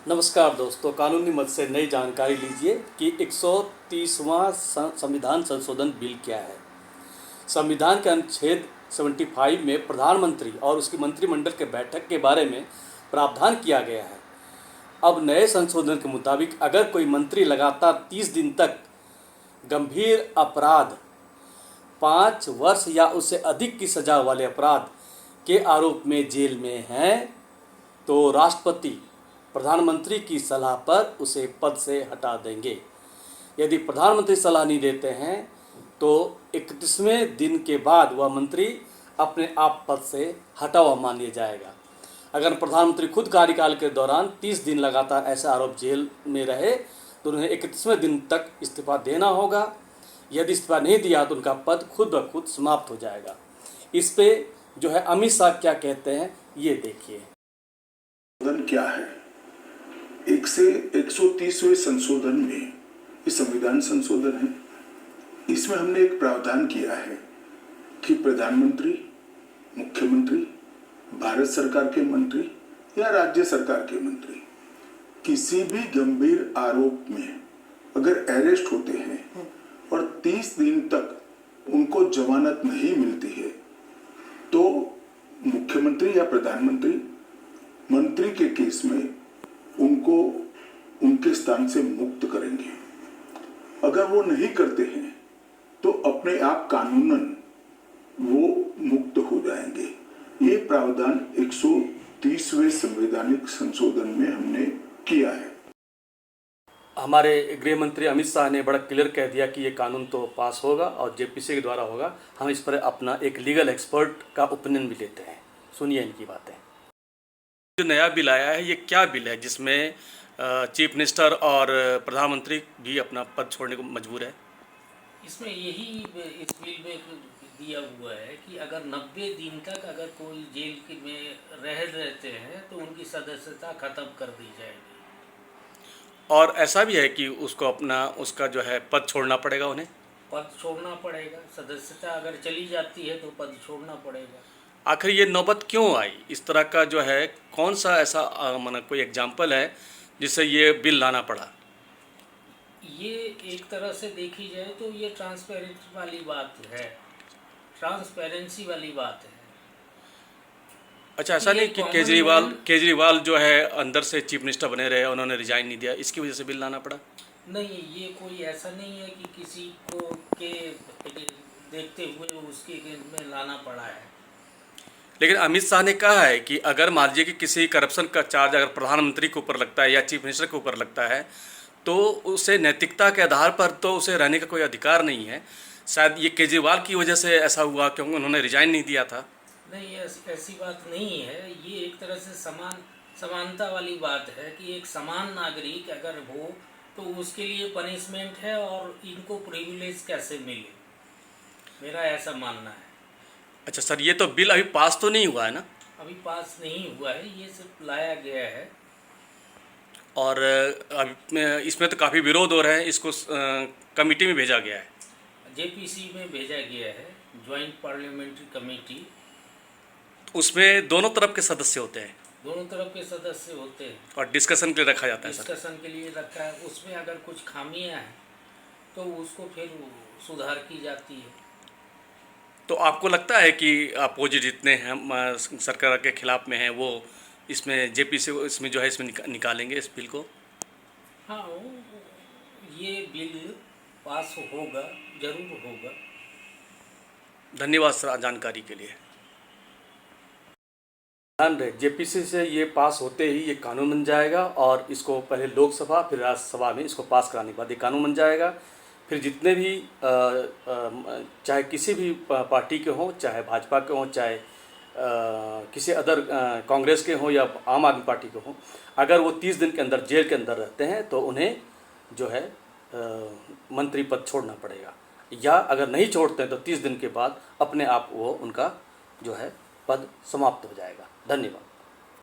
नमस्कार दोस्तों, कानूनी मद से नई जानकारी लीजिए कि 130वां संविधान संशोधन बिल क्या है। संविधान के अनुच्छेद 75 में प्रधानमंत्री और उसकी मंत्रिमंडल के बैठक के बारे में प्रावधान किया गया है। अब नए संशोधन के मुताबिक अगर कोई मंत्री लगातार 30 दिन तक गंभीर अपराध, 5 वर्ष या उससे अधिक की सजा वाले अपराध के आरोप में जेल में हैं तो राष्ट्रपति प्रधानमंत्री की सलाह पर उसे पद से हटा देंगे। यदि प्रधानमंत्री सलाह नहीं देते हैं तो 31वें दिन के बाद वह मंत्री अपने आप पद से हटा हुआ मान लिया जाएगा। अगर प्रधानमंत्री खुद कार्यकाल के दौरान 30 दिन लगातार ऐसा आरोप जेल में रहे तो उन्हें 31वें दिन तक इस्तीफा देना होगा। यदि इस्तीफा नहीं दिया तो उनका पद खुद ब खुद समाप्त हो जाएगा। इस पे जो है अमित शाह क्या कहते हैं ये देखिए। क्या है 1 से 130वें संशोधन में, ये संविधान संशोधन है, इसमें हमने एक प्रावधान किया है कि प्रधानमंत्री, मुख्यमंत्री, भारत सरकार के मंत्री या राज्य सरकार के मंत्री किसी भी गंभीर आरोप में अगर अरेस्ट होते हैं और 30 दिन तक उनको जमानत नहीं मिलती है तो मुख्यमंत्री या प्रधानमंत्री मंत्री के केस में उनको उनके स्थान से मुक्त करेंगे। अगर वो नहीं करते हैं तो अपने आप कानूनन वो मुक्त हो जाएंगे। ये प्रावधान 130वें संवैधानिक संशोधन में हमने किया है। हमारे गृह मंत्री अमित शाह ने बड़ा क्लियर कह दिया कि ये कानून तो पास होगा और जेपीसी के द्वारा होगा। हम इस पर अपना एक लीगल एक्सपर्ट का ओपिनियन भी लेते हैं। सुनिए इनकी बातें। जो नया बिल आया है ये क्या बिल है जिसमें चीफ मिनिस्टर और प्रधानमंत्री भी अपना पद छोड़ने को मजबूर है? इसमें यही इस बिल में दिया हुआ है कि अगर 90 दिन तक अगर कोई जेल में रहते हैं तो उनकी सदस्यता खत्म कर दी जाएगी। और ऐसा भी है कि उसको अपना उसका जो है पद छोड़ना पड़ेगा, उन्हें पद छोड़ना पड़ेगा। सदस्यता अगर चली जाती है तो पद छोड़ना पड़ेगा। आखिर ये नौबत क्यों आई? इस तरह का जो है कौन सा ऐसा माना कोई एग्जाम्पल है जिससे ये बिल लाना पड़ा? ये एक तरह से देखी जाए तो ये ट्रांसपेरेंसी वाली बात है, ट्रांसपेरेंसी वाली बात है। अच्छा, ऐसा नहीं कि केजरीवाल जो है अंदर से चीफ मिनिस्टर बने रहे, उन्होंने रिजाइन नहीं दिया, इसकी वजह से बिल लाना पड़ा? नहीं, ये कोई ऐसा नहीं है कि किसी को के देखते हुए उसके में लाना पड़ा है। लेकिन अमित शाह ने कहा है कि अगर मान लीजिए कि किसी करप्शन का चार्ज अगर प्रधानमंत्री के ऊपर लगता है या चीफ मिनिस्टर के ऊपर लगता है तो उसे नैतिकता के आधार पर तो उसे रहने का कोई अधिकार नहीं है। शायद ये केजरीवाल की वजह से ऐसा हुआ क्योंकि उन्होंने रिजाइन नहीं दिया था। नहीं, ऐसी बात नहीं है। ये एक तरह से समानता वाली बात है कि एक समान नागरिक अगर हो तो उसके लिए पनिशमेंट है और इनको प्रिविलेज कैसे मिले, मेरा ऐसा मानना है। अच्छा सर, ये तो बिल अभी पास तो नहीं हुआ है ना? अभी पास नहीं हुआ है, ये सिर्फ लाया गया है। और इसमें तो काफ़ी विरोध हो रहे हैं। इसको कमेटी में भेजा गया है, जेपीसी में भेजा गया है, ज्वाइंट पार्लियामेंट्री कमेटी। उसमें दोनों तरफ के सदस्य होते हैं? दोनों तरफ के सदस्य होते हैं और डिस्कशन के लिए रखा जाता है। डिस्कशन के लिए रखा है। उसमें अगर कुछ खामियां हैं तो उसको फिर सुधार की जाती है। तो आपको लगता है कि अपोजिट जितने हैं सरकार के खिलाफ में हैं वो इसमें जेपीसी इसमें जो है इसमें निकालेंगे इस बिल को? हाँ, ये बिल पास होगा, जरूर होगा। धन्यवाद सर जानकारी के लिए। ध्यान रहे, जेपीसी से ये पास होते ही ये कानून बन जाएगा और इसको पहले लोकसभा फिर राज्यसभा में इसको पास कराने के बाद ये कानून बन जाएगा। फिर जितने भी चाहे किसी भी पार्टी के हों, चाहे भाजपा के हों, चाहे किसी अदर कांग्रेस के हों या आम आदमी पार्टी के हों, अगर वो 30 दिन के अंदर जेल के अंदर रहते हैं तो उन्हें जो है मंत्री पद छोड़ना पड़ेगा, या अगर नहीं छोड़ते हैं तो 30 दिन के बाद अपने आप वो उनका जो है पद समाप्त हो जाएगा। धन्यवाद।